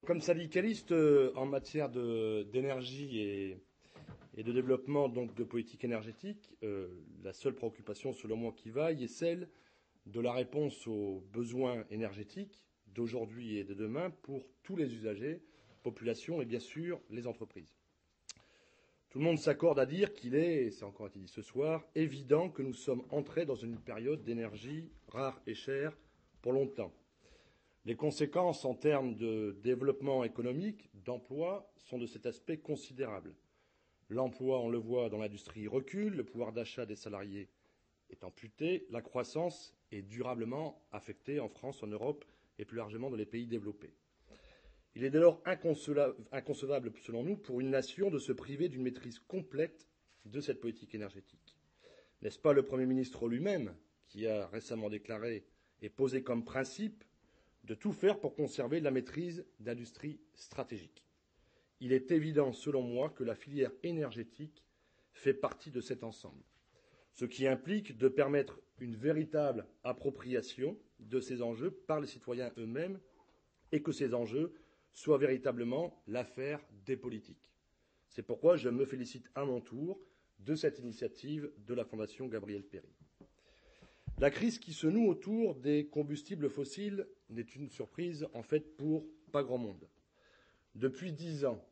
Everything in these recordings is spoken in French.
Comme syndicaliste en matière d'énergie et de développement donc de politique énergétique, la seule préoccupation selon moi qui vaille est celle de la réponse aux besoins énergétiques d'aujourd'hui et de demain pour tous les usagers, population et bien sûr les entreprises. Tout le monde s'accorde à dire qu'il est, et c'est encore été dit ce soir, évident que nous sommes entrés dans une période d'énergie rare et chère pour longtemps. Les conséquences en termes de développement économique, d'emploi, sont de cet aspect considérables. L'emploi, on le voit dans l'industrie, recule, le pouvoir d'achat des salariés est amputé, la croissance est durablement affectée en France, en Europe et plus largement dans les pays développés. Il est dès lors inconcevable, selon nous, pour une nation de se priver d'une maîtrise complète de cette politique énergétique. N'est-ce pas le Premier ministre lui-même qui a récemment déclaré et posé comme principe de tout faire pour conserver la maîtrise d'industries stratégiques? Il est évident, selon moi, que la filière énergétique fait partie de cet ensemble, ce qui implique de permettre une véritable appropriation de ces enjeux par les citoyens eux-mêmes et que ces enjeux soient véritablement l'affaire des politiques. C'est pourquoi je me félicite à mon tour de cette initiative de la Fondation Gabriel Péri. La crise qui se noue autour des combustibles fossiles n'est une surprise, en fait, pour pas grand monde. Depuis 10 ans,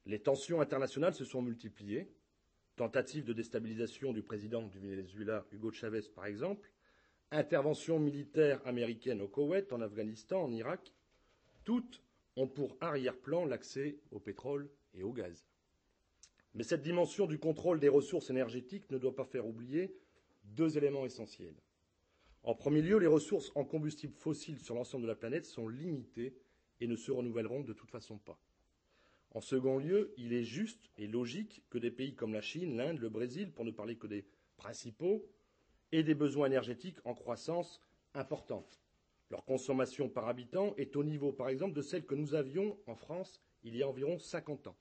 les tensions internationales se sont multipliées. Tentative de déstabilisation du président du Venezuela, Hugo Chavez, par exemple, intervention militaire américaine au Koweït, en Afghanistan, en Irak, toutes ont pour arrière-plan l'accès au pétrole et au gaz. Mais cette dimension du contrôle des ressources énergétiques ne doit pas faire oublier deux éléments essentiels. En premier lieu, les ressources en combustibles fossiles sur l'ensemble de la planète sont limitées et ne se renouvelleront de toute façon pas. En second lieu, il est juste et logique que des pays comme la Chine, l'Inde, le Brésil, pour ne parler que des principaux, aient des besoins énergétiques en croissance importante. Leur consommation par habitant est au niveau, par exemple, de celle que nous avions en France il y a environ 50 ans.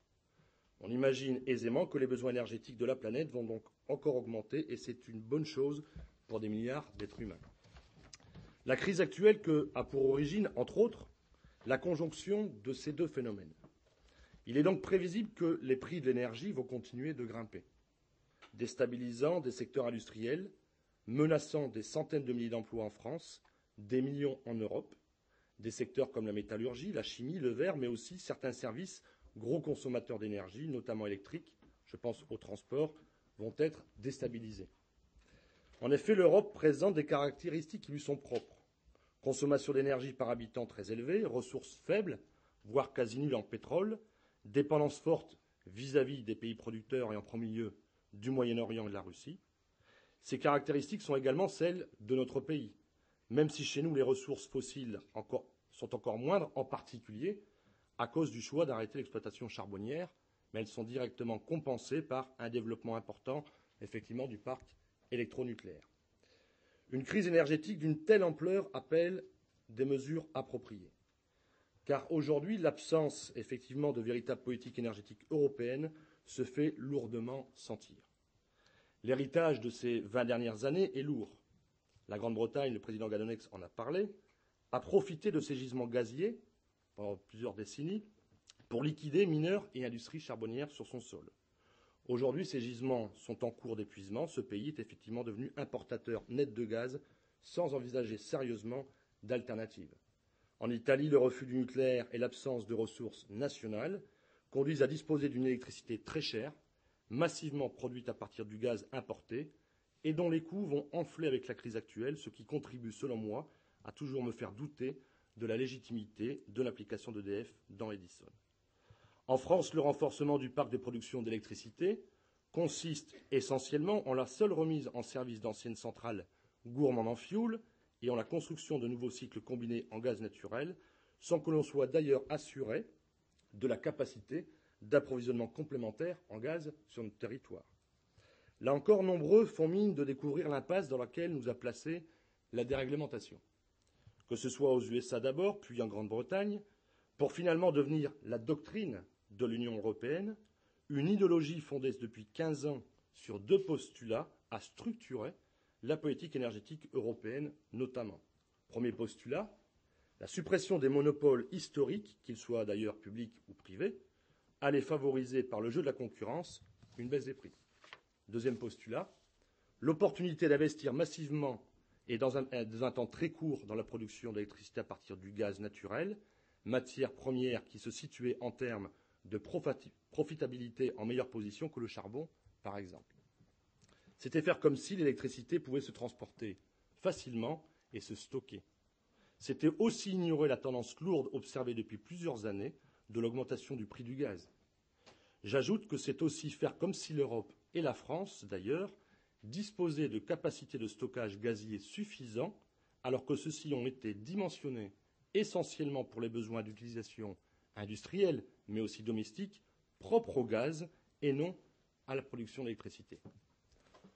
On imagine aisément que les besoins énergétiques de la planète vont donc encore augmenter et c'est une bonne chose pour des milliards d'êtres humains. La crise actuelle a pour origine, entre autres, la conjonction de ces deux phénomènes. Il est donc prévisible que les prix de l'énergie vont continuer de grimper, déstabilisant des secteurs industriels, menaçant des centaines de milliers d'emplois en France, des millions en Europe, des secteurs comme la métallurgie, la chimie, le verre, mais aussi certains services gros consommateurs d'énergie, notamment électrique, je pense au transport, vont être déstabilisés. En effet, l'Europe présente des caractéristiques qui lui sont propres. Consommation d'énergie par habitant très élevée, ressources faibles, voire quasi nulles en pétrole, dépendance forte vis-à-vis des pays producteurs et en premier lieu du Moyen-Orient et de la Russie. Ces caractéristiques sont également celles de notre pays, même si chez nous les ressources fossiles sont encore moindres, en particulier à cause du choix d'arrêter l'exploitation charbonnière, mais elles sont directement compensées par un développement important, effectivement, du parc électronucléaire. Une crise énergétique d'une telle ampleur appelle des mesures appropriées. Car aujourd'hui, l'absence, effectivement, de véritable politique énergétique européenne se fait lourdement sentir. L'héritage de ces 20 dernières années est lourd. La Grande-Bretagne, le président Gadonex en a parlé, a profité de ces gisements gaziers pendant plusieurs décennies pour liquider mineurs et industries charbonnières sur son sol. Aujourd'hui, ces gisements sont en cours d'épuisement. Ce pays est effectivement devenu importateur net de gaz sans envisager sérieusement d'alternative. En Italie, le refus du nucléaire et l'absence de ressources nationales conduisent à disposer d'une électricité très chère, massivement produite à partir du gaz importé, et dont les coûts vont enfler avec la crise actuelle, ce qui contribue, selon moi, à toujours me faire douter de la légitimité de l'application d'EDF dans Edison. En France, le renforcement du parc de production d'électricité consiste essentiellement en la seule remise en service d'anciennes centrales gourmandes en fioul et en la construction de nouveaux cycles combinés en gaz naturel, sans que l'on soit d'ailleurs assuré de la capacité d'approvisionnement complémentaire en gaz sur notre territoire. Là encore, nombreux font mine de découvrir l'impasse dans laquelle nous a placé la déréglementation. Que ce soit aux USA d'abord, puis en Grande-Bretagne, pour finalement devenir la doctrine de l'Union européenne, une idéologie fondée depuis 15 ans sur deux postulats a structuré la politique énergétique européenne notamment. Premier postulat, La suppression des monopoles historiques, qu'ils soient d'ailleurs publics ou privés, allait favoriser par le jeu de la concurrence une baisse des prix. Deuxième postulat, l'opportunité d'investir massivement et dans un temps très court dans la production d'électricité à partir du gaz naturel, matière première qui se situait en termes de profitabilité en meilleure position que le charbon, par exemple. C'était faire comme si l'électricité pouvait se transporter facilement et se stocker. C'était aussi ignorer la tendance lourde observée depuis plusieurs années de l'augmentation du prix du gaz. J'ajoute que c'est aussi faire comme si l'Europe, et la France d'ailleurs, disposaient de capacités de stockage gazier suffisants, alors que ceux-ci ont été dimensionnés essentiellement pour les besoins d'utilisation industrielle, mais aussi domestique, propres au gaz et non à la production d'électricité.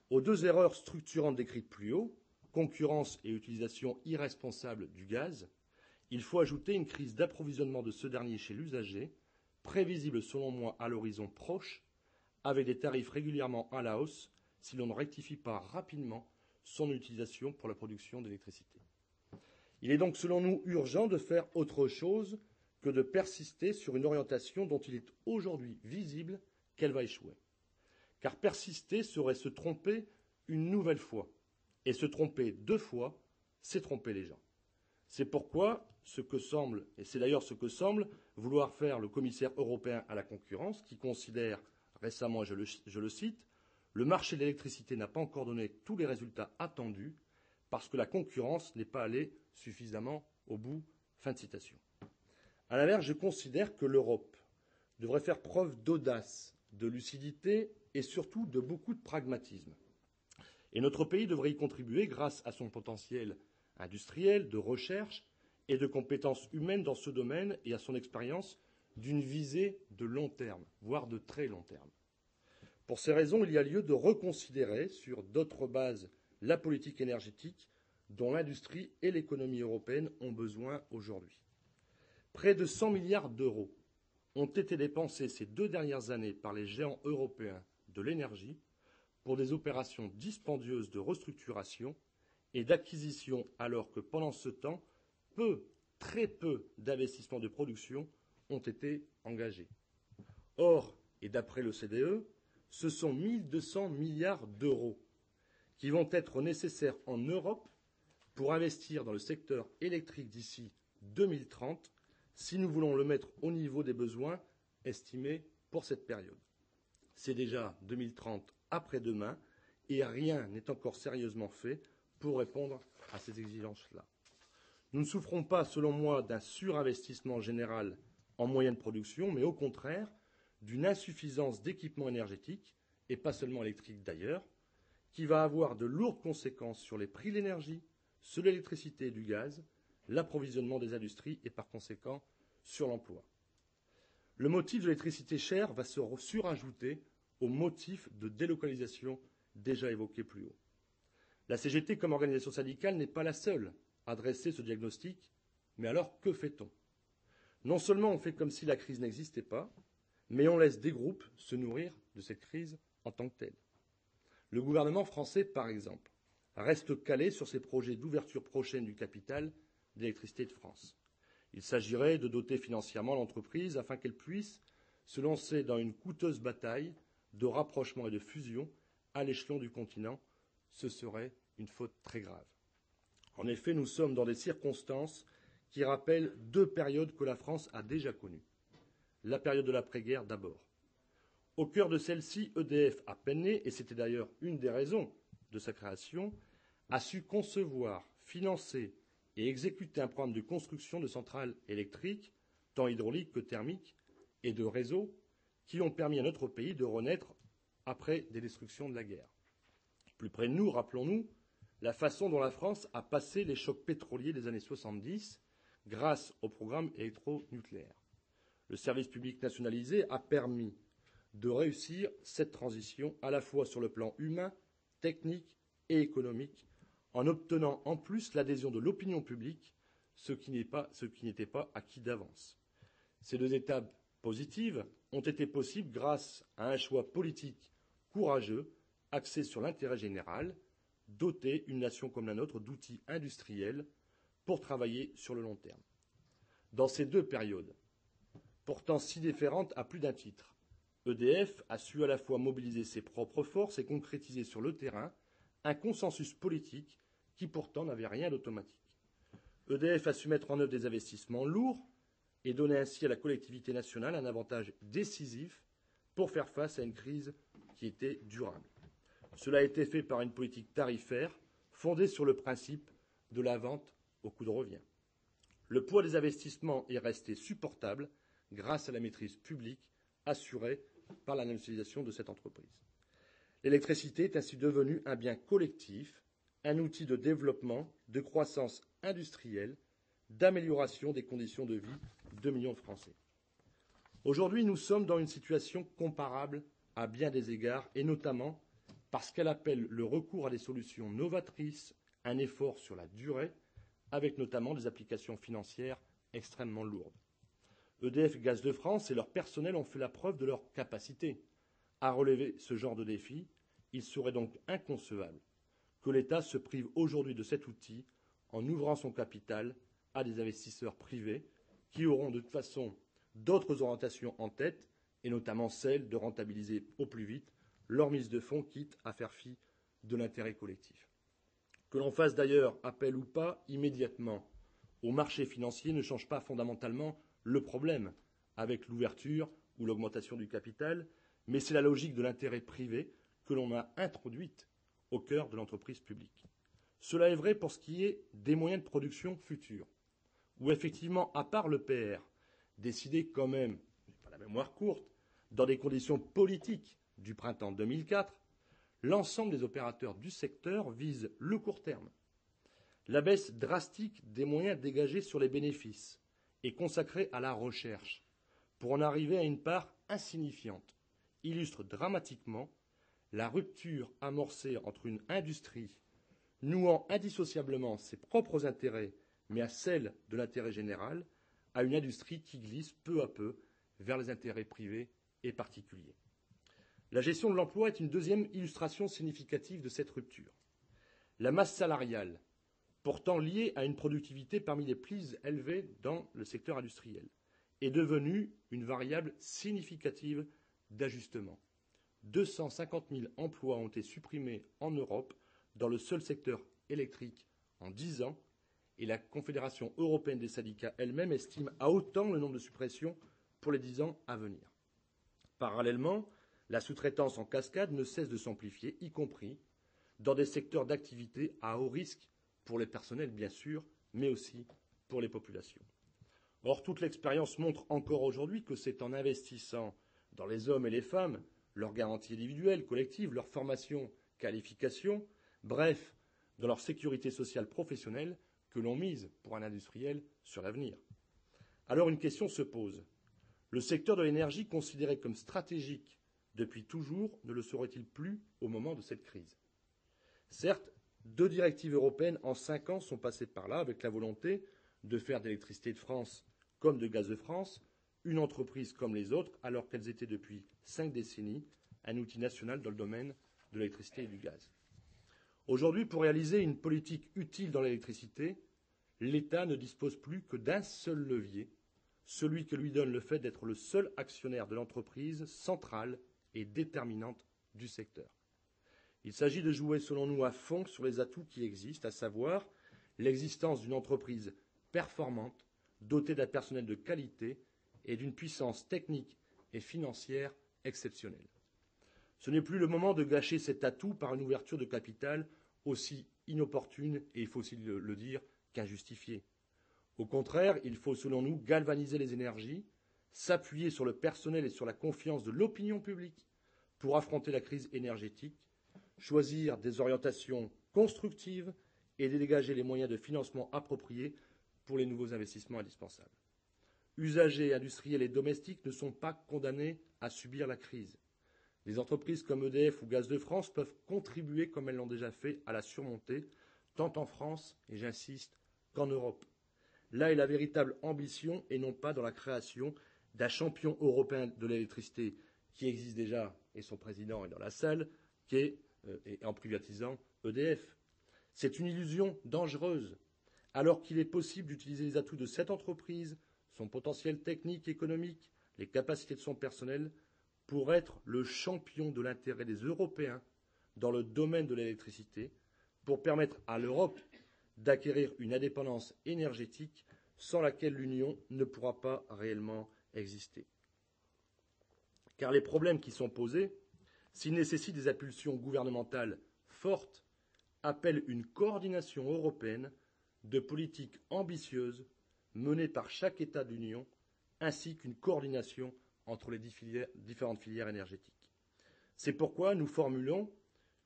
Aux deux erreurs structurantes décrites plus haut, concurrence et utilisation irresponsable du gaz, il faut ajouter une crise d'approvisionnement de ce dernier chez l'usager, prévisible selon moi à l'horizon proche, avec des tarifs régulièrement à la hausse si l'on ne rectifie pas rapidement son utilisation pour la production d'électricité. Il est donc selon nous urgent de faire autre chose que de persister sur une orientation dont il est aujourd'hui visible qu'elle va échouer. Car persister serait se tromper une nouvelle fois. Et se tromper deux fois, c'est tromper les gens. C'est pourquoi ce que semble, et c'est d'ailleurs ce que semble vouloir faire le commissaire européen à la concurrence, qui considère récemment, je le cite, le marché de l'électricité n'a pas encore donné tous les résultats attendus parce que la concurrence n'est pas allée suffisamment au bout. Fin de citation. À l'inverse, je considère que l'Europe devrait faire preuve d'audace, de lucidité et surtout de beaucoup de pragmatisme. Et notre pays devrait y contribuer grâce à son potentiel industriel, de recherche et de compétences humaines dans ce domaine et à son expérience d'une visée de long terme, voire de très long terme. Pour ces raisons, il y a lieu de reconsidérer sur d'autres bases la politique énergétique dont l'industrie et l'économie européenne ont besoin aujourd'hui. Près de 100 milliards d'euros ont été dépensés ces 2 dernières années par les géants européens de l'énergie pour des opérations dispendieuses de restructuration et d'acquisition, alors que pendant ce temps, très peu d'investissements de production ont été engagés. Or, et d'après l'OCDE, ce sont 1200 milliards d'euros qui vont être nécessaires en Europe pour investir dans le secteur électrique d'ici 2030 si nous voulons le mettre au niveau des besoins estimés pour cette période. C'est déjà 2030 après-demain et rien n'est encore sérieusement fait pour répondre à ces exigences-là. Nous ne souffrons pas, selon moi, d'un surinvestissement général en moyens de production, mais au contraire d'une insuffisance d'équipements énergétiques, et pas seulement électriques d'ailleurs, qui va avoir de lourdes conséquences sur les prix de l'énergie, sur l'électricité et du gaz, l'approvisionnement des industries et par conséquent sur l'emploi. Le motif de l'électricité chère va se surajouter au motif de délocalisation déjà évoqué plus haut. La CGT, comme organisation syndicale, n'est pas la seule à dresser ce diagnostic, mais alors que fait-on? Non seulement on fait comme si la crise n'existait pas, mais on laisse des groupes se nourrir de cette crise en tant que telle. Le gouvernement français, par exemple, reste calé sur ses projets d'ouverture prochaine du capital d'Électricité de France. Il s'agirait de doter financièrement l'entreprise afin qu'elle puisse se lancer dans une coûteuse bataille de rapprochement et de fusion à l'échelon du continent. Ce serait une faute très grave. En effet, nous sommes dans des circonstances qui rappellent 2 périodes que la France a déjà connues. La période de l'après-guerre d'abord. Au cœur de celle-ci, EDF, à peine née, et c'était d'ailleurs une des raisons de sa création, a su concevoir, financer et exécuter un programme de construction de centrales électriques, tant hydrauliques que thermiques, et de réseaux, qui ont permis à notre pays de renaître après des destructions de la guerre. Plus près de nous, rappelons-nous la façon dont la France a passé les chocs pétroliers des années 70 grâce au programme électronucléaire. Le service public nationalisé a permis de réussir cette transition à la fois sur le plan humain, technique et économique, en obtenant en plus l'adhésion de l'opinion publique, ce qui n'était pas acquis d'avance. Ces 2 étapes positives ont été possibles grâce à un choix politique courageux, axé sur l'intérêt général, doter une nation comme la nôtre d'outils industriels pour travailler sur le long terme. Dans ces deux périodes, pourtant si différentes à plus d'un titre, EDF a su à la fois mobiliser ses propres forces et concrétiser sur le terrain un consensus politique qui pourtant n'avait rien d'automatique. EDF a su mettre en œuvre des investissements lourds et donner ainsi à la collectivité nationale un avantage décisif pour faire face à une crise qui était durable. Cela a été fait par une politique tarifaire fondée sur le principe de la vente au coût de revient. Le poids des investissements est resté supportable grâce à la maîtrise publique assurée par la nationalisation de cette entreprise. L'électricité est ainsi devenue un bien collectif, un outil de développement, de croissance industrielle, d'amélioration des conditions de vie de millions de Français. Aujourd'hui, nous sommes dans une situation comparable à bien des égards, et notamment parce qu'elle appelle le recours à des solutions novatrices, un effort sur la durée, avec notamment des applications financières extrêmement lourdes. EDF, Gaz de France et leur personnel ont fait la preuve de leur capacité à relever ce genre de défi. Il serait donc inconcevable que l'État se prive aujourd'hui de cet outil en ouvrant son capital à des investisseurs privés qui auront de toute façon d'autres orientations en tête, et notamment celle de rentabiliser au plus vite leur mise de fonds, quitte à faire fi de l'intérêt collectif. Que l'on fasse d'ailleurs appel ou pas immédiatement au marché financier ne change pas fondamentalement le problème avec l'ouverture ou l'augmentation du capital, mais c'est la logique de l'intérêt privé que l'on a introduite au cœur de l'entreprise publique. Cela est vrai pour ce qui est des moyens de production futurs, où effectivement, à part le PR, décidé quand même, pas la mémoire courte, dans des conditions politiques du printemps 2004, l'ensemble des opérateurs du secteur visent le court terme. La baisse drastique des moyens dégagés sur les bénéfices et consacrés à la recherche, pour en arriver à une part insignifiante, illustre dramatiquement la rupture amorcée entre une industrie nouant indissociablement ses propres intérêts, mais à celle de l'intérêt général, à une industrie qui glisse peu à peu vers les intérêts privés et particuliers. La gestion de l'emploi est une deuxième illustration significative de cette rupture. La masse salariale, pourtant liée à une productivité parmi les plus élevées dans le secteur industriel, est devenue une variable significative d'ajustement. 250 000 emplois ont été supprimés en Europe dans le seul secteur électrique en 10 ans, et la Confédération européenne des syndicats elle-même estime à autant le nombre de suppressions pour les 10 ans à venir. Parallèlement, la sous-traitance en cascade ne cesse de s'amplifier, y compris dans des secteurs d'activité à haut risque pour les personnels, bien sûr, mais aussi pour les populations. Or, toute l'expérience montre encore aujourd'hui que c'est en investissant dans les hommes et les femmes, leurs garanties individuelles, collectives, leur formation, qualification, bref, dans leur sécurité sociale professionnelle, que l'on mise, pour un industriel, sur l'avenir. Alors une question se pose. Le secteur de l'énergie, considéré comme stratégique depuis toujours, ne le serait-il plus au moment de cette crise? Certes, 2 directives européennes en 5 ans sont passées par là, avec la volonté de faire d'Électricité de France comme de Gaz de France une entreprise comme les autres, alors qu'elles étaient depuis 5 décennies un outil national dans le domaine de l'électricité et du gaz. Aujourd'hui, pour réaliser une politique utile dans l'électricité, l'État ne dispose plus que d'un seul levier, celui que lui donne le fait d'être le seul actionnaire de l'entreprise centrale et déterminante du secteur. Il s'agit de jouer, selon nous, à fond sur les atouts qui existent, à savoir l'existence d'une entreprise performante, dotée d'un personnel de qualité et d'une puissance technique et financière exceptionnelle. Ce n'est plus le moment de gâcher cet atout par une ouverture de capital aussi inopportune et, il faut aussi le dire, qu'injustifiée. Au contraire, il faut, selon nous, galvaniser les énergies, s'appuyer sur le personnel et sur la confiance de l'opinion publique pour affronter la crise énergétique, choisir des orientations constructives et dégager les moyens de financement appropriés pour les nouveaux investissements indispensables. Usagers, industriels et domestiques ne sont pas condamnés à subir la crise. Les entreprises comme EDF ou Gaz de France peuvent contribuer, comme elles l'ont déjà fait, à la surmonter, tant en France, et j'insiste, qu'en Europe. Là est la véritable ambition, et non pas dans la création d'un champion européen de l'électricité qui existe déjà, et son président est dans la salle, et en privatisant EDF. C'est une illusion dangereuse, alors qu'il est possible d'utiliser les atouts de cette entreprise son potentiel technique, économique, les capacités de son personnel pour être le champion de l'intérêt des Européens dans le domaine de l'électricité, pour permettre à l'Europe d'acquérir une indépendance énergétique sans laquelle l'Union ne pourra pas réellement exister. Car les problèmes qui sont posés, s'ils nécessitent des impulsions gouvernementales fortes, appellent une coordination européenne de politiques ambitieuses menées par chaque État de l'Union, ainsi qu'une coordination entre les différentes filières énergétiques. C'est pourquoi nous formulons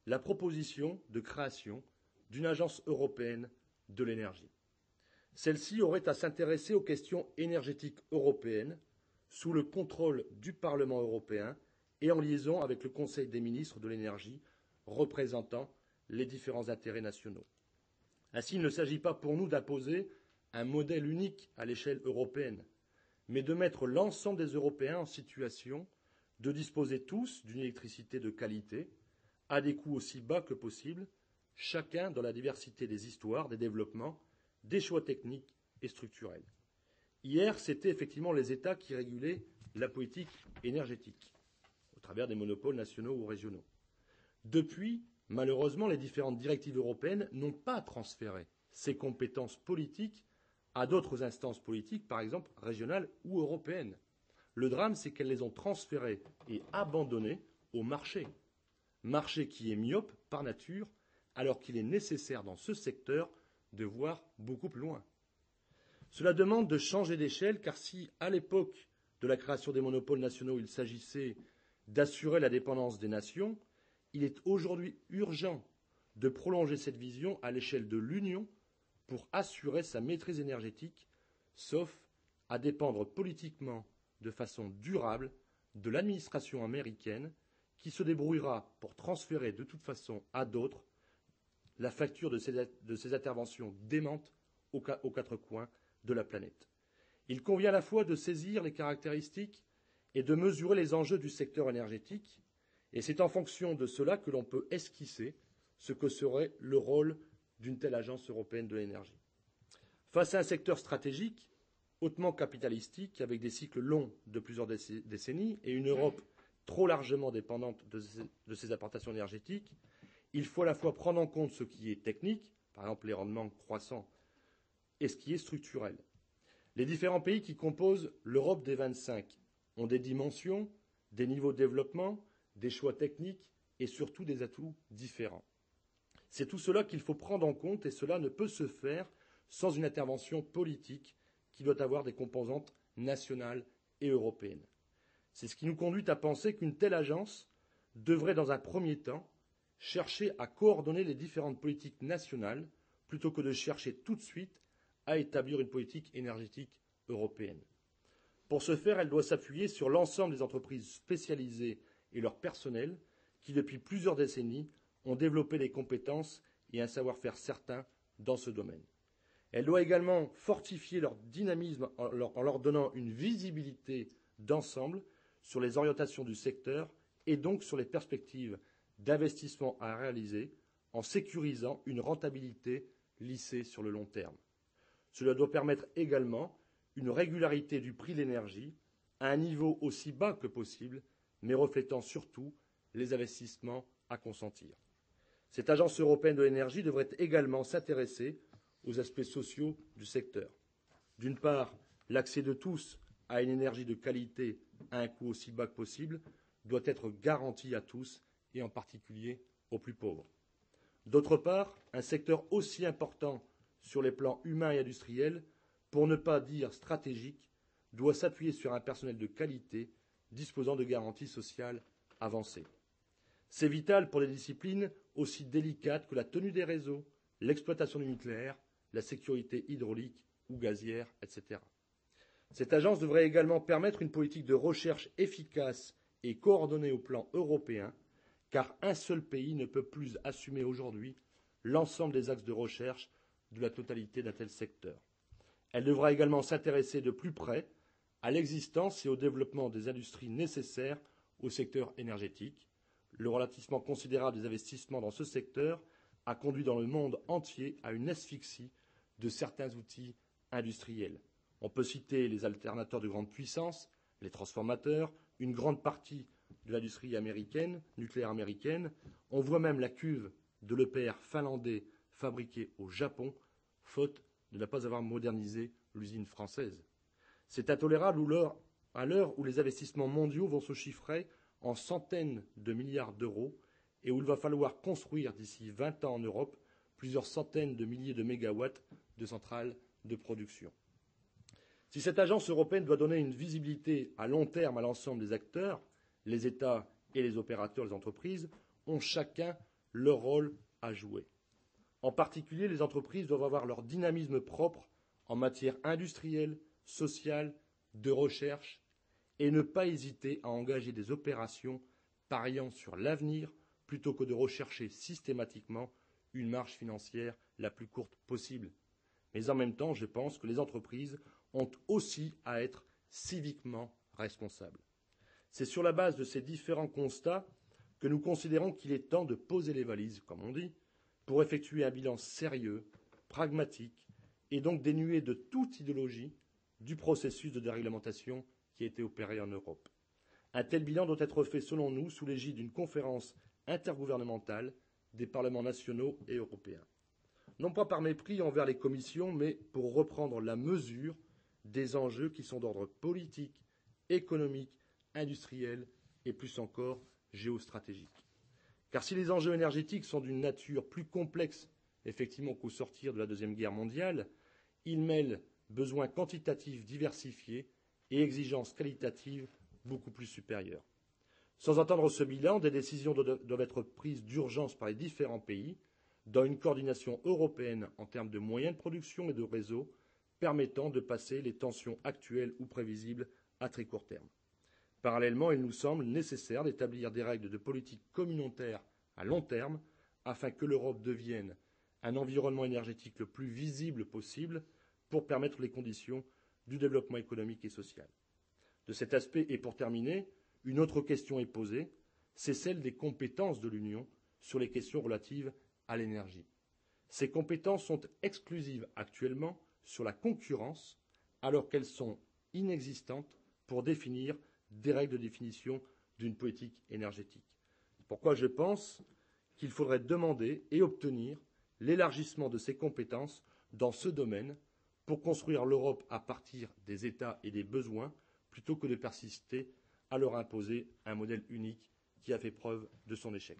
la proposition de création d'une agence européenne de l'énergie. Celle-ci aurait à s'intéresser aux questions énergétiques européennes sous le contrôle du Parlement européen et en liaison avec le Conseil des ministres de l'énergie représentant les différents intérêts nationaux. Ainsi, il ne s'agit pas pour nous d'imposer un modèle unique à l'échelle européenne, mais de mettre l'ensemble des Européens en situation de disposer tous d'une électricité de qualité, à des coûts aussi bas que possible, chacun dans la diversité des histoires, des développements, des choix techniques et structurels. Hier, c'était effectivement les États qui régulaient la politique énergétique, au travers des monopoles nationaux ou régionaux. Depuis, malheureusement, les différentes directives européennes n'ont pas transféré ces compétences politiques à d'autres instances politiques, par exemple régionales ou européennes. Le drame, c'est qu'elles les ont transférées et abandonnées au marché. Marché qui est myope par nature, alors qu'il est nécessaire dans ce secteur de voir beaucoup plus loin. Cela demande de changer d'échelle, car si, à l'époque de la création des monopoles nationaux, il s'agissait d'assurer la dépendance des nations, il est aujourd'hui urgent de prolonger cette vision à l'échelle de l'Union pour assurer sa maîtrise énergétique, sauf à dépendre politiquement de façon durable de l'administration américaine qui se débrouillera pour transférer de toute façon à d'autres la facture de ces interventions démentes aux quatre coins de la planète. Il convient à la fois de saisir les caractéristiques et de mesurer les enjeux du secteur énergétique, et c'est en fonction de cela que l'on peut esquisser ce que serait le rôle d'une telle agence européenne de l'énergie. Face à un secteur stratégique, hautement capitalistique, avec des cycles longs de plusieurs décennies, et une Europe trop largement dépendante de ses importations énergétiques, il faut à la fois prendre en compte ce qui est technique, par exemple les rendements croissants, et ce qui est structurel. Les différents pays qui composent l'Europe des 25 ont des dimensions, des niveaux de développement, des choix techniques et surtout des atouts différents. C'est tout cela qu'il faut prendre en compte et cela ne peut se faire sans une intervention politique qui doit avoir des composantes nationales et européennes. C'est ce qui nous conduit à penser qu'une telle agence devrait, dans un premier temps, chercher à coordonner les différentes politiques nationales plutôt que de chercher tout de suite à établir une politique énergétique européenne. Pour ce faire, elle doit s'appuyer sur l'ensemble des entreprises spécialisées et leur personnel qui, depuis plusieurs décennies, ont développé des compétences et un savoir-faire certain dans ce domaine. Elle doit également fortifier leur dynamisme en leur donnant une visibilité d'ensemble sur les orientations du secteur et donc sur les perspectives d'investissement à réaliser en sécurisant une rentabilité lissée sur le long terme. Cela doit permettre également une régularité du prix de l'énergie à un niveau aussi bas que possible, mais reflétant surtout les investissements à consentir. Cette agence européenne de l'énergie devrait également s'intéresser aux aspects sociaux du secteur. D'une part, l'accès de tous à une énergie de qualité à un coût aussi bas que possible doit être garanti à tous et en particulier aux plus pauvres. D'autre part, un secteur aussi important sur les plans humains et industriels, pour ne pas dire stratégique, doit s'appuyer sur un personnel de qualité disposant de garanties sociales avancées. C'est vital pour des disciplines aussi délicates que la tenue des réseaux, l'exploitation du nucléaire, la sécurité hydraulique ou gazière, etc. Cette agence devrait également permettre une politique de recherche efficace et coordonnée au plan européen, car un seul pays ne peut plus assumer aujourd'hui l'ensemble des axes de recherche de la totalité d'un tel secteur. Elle devra également s'intéresser de plus près à l'existence et au développement des industries nécessaires au secteur énergétique. Le ralentissement considérable des investissements dans ce secteur a conduit dans le monde entier à une asphyxie de certains outils industriels. On peut citer les alternateurs de grande puissance, les transformateurs, une grande partie de l'industrie américaine, nucléaire américaine. On voit même la cuve de l'EPR finlandais fabriquée au Japon, faute de ne pas avoir modernisé l'usine française. C'est intolérable à l'heure où les investissements mondiaux vont se chiffrer en centaines de milliards d'euros et où il va falloir construire d'ici 20 ans en Europe plusieurs centaines de milliers de mégawatts de centrales de production. Si cette agence européenne doit donner une visibilité à long terme à l'ensemble des acteurs, les États et les opérateurs, les entreprises, ont chacun leur rôle à jouer. En particulier, les entreprises doivent avoir leur dynamisme propre en matière industrielle, sociale, de recherche, et ne pas hésiter à engager des opérations pariant sur l'avenir plutôt que de rechercher systématiquement une marge financière la plus courte possible. Mais en même temps, je pense que les entreprises ont aussi à être civiquement responsables. C'est sur la base de ces différents constats que nous considérons qu'il est temps de poser les valises, comme on dit, pour effectuer un bilan sérieux, pragmatique, et donc dénué de toute idéologie du processus de déréglementation qui a été opéré en Europe. Un tel bilan doit être fait, selon nous, sous l'égide d'une conférence intergouvernementale des parlements nationaux et européens. Non pas par mépris envers les commissions, mais pour reprendre la mesure des enjeux qui sont d'ordre politique, économique, industriel et plus encore géostratégique. Car si les enjeux énergétiques sont d'une nature plus complexe, effectivement, qu'au sortir de la Deuxième Guerre mondiale, ils mêlent besoins quantitatifs diversifiés et exigences qualitatives beaucoup plus supérieures. Sans entendre ce bilan, des décisions doivent être prises d'urgence par les différents pays, dans une coordination européenne en termes de moyens de production et de réseaux, permettant de passer les tensions actuelles ou prévisibles à très court terme. Parallèlement, il nous semble nécessaire d'établir des règles de politique communautaire à long terme, afin que l'Europe devienne un environnement énergétique le plus visible possible pour permettre les conditions du développement économique et social. De cet aspect, et pour terminer, une autre question est posée, c'est celle des compétences de l'Union sur les questions relatives à l'énergie. Ces compétences sont exclusives actuellement sur la concurrence, alors qu'elles sont inexistantes pour définir des règles de définition d'une politique énergétique. C'est pourquoi je pense qu'il faudrait demander et obtenir l'élargissement de ces compétences dans ce domaine pour construire l'Europe à partir des États et des besoins, plutôt que de persister à leur imposer un modèle unique qui a fait preuve de son échec.